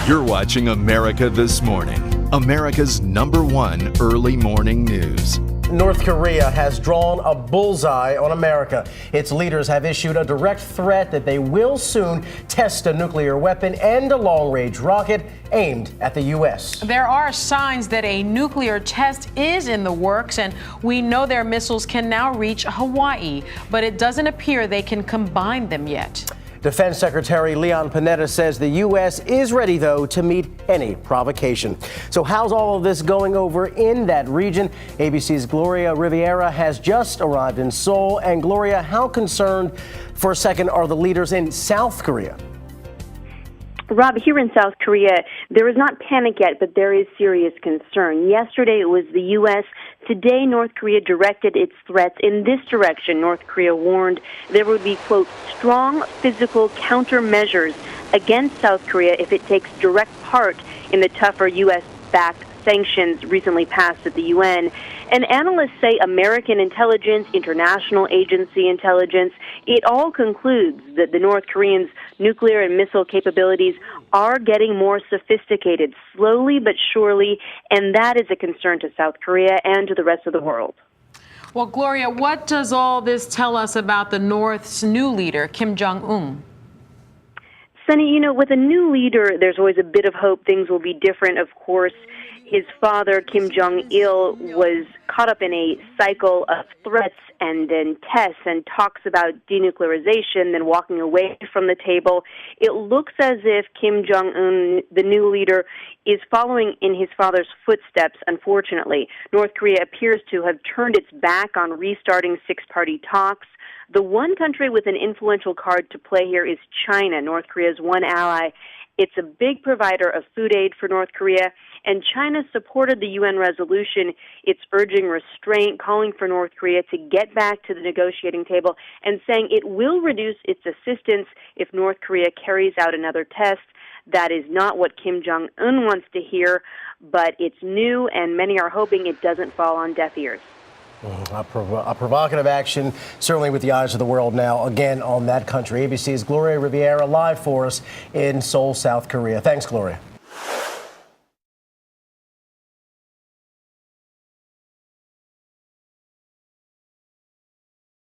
You're watching America This Morning, America's #1 early morning news. North Korea has drawn a bullseye on America. Its leaders have issued a direct threat that they will soon test a nuclear weapon and a long-range rocket aimed at the U.S. There are signs that a nuclear test is in the works, and we know their missiles can now reach Hawaii, but it doesn't appear they can combine them yet. Defense Secretary Leon Panetta says the U.S. is ready, though, to meet any provocation. So how's all of this going over in that region? ABC's Gloria Riviera has just arrived in Seoul. And Gloria, how concerned, for a second, are the leaders in South Korea? Rob, here in South Korea, there is not panic yet, but there is serious concern. Yesterday, it was the U.S. Today, North Korea directed its threats in this direction. North Korea warned there would be, quote, strong physical countermeasures against South Korea if it takes direct part in the tougher U.S.-backed sanctions recently passed at the UN. And analysts say American intelligence, international agency intelligence, it all concludes that the North Koreans' nuclear and missile capabilities are getting more sophisticated, slowly but surely, and that is a concern to South Korea and to the rest of the world. Well, Gloria, what does all this tell us about the North's new leader, Kim Jong-un? Sunny, with a new leader, there's always a bit of hope things will be different. Of course, his father, Kim Jong-il, was caught up in a cycle of threats and then tests and talks about denuclearization, then walking away from the table. It looks as if Kim Jong-un, the new leader, is following in his father's footsteps, unfortunately. North Korea appears to have turned its back on restarting six-party talks. The one country with an influential card to play here is China, North Korea's one ally. It's a big provider of food aid for North Korea, and China supported the UN resolution. It's urging restraint, calling for North Korea to get back to the negotiating table, and saying it will reduce its assistance if North Korea carries out another test. That is not what Kim Jong-un wants to hear, but it's new, and many are hoping it doesn't fall on deaf ears. A provocative action, certainly with the eyes of the world now, again, on that country. ABC's Gloria Riviera live for us in Seoul, South Korea. Thanks, Gloria.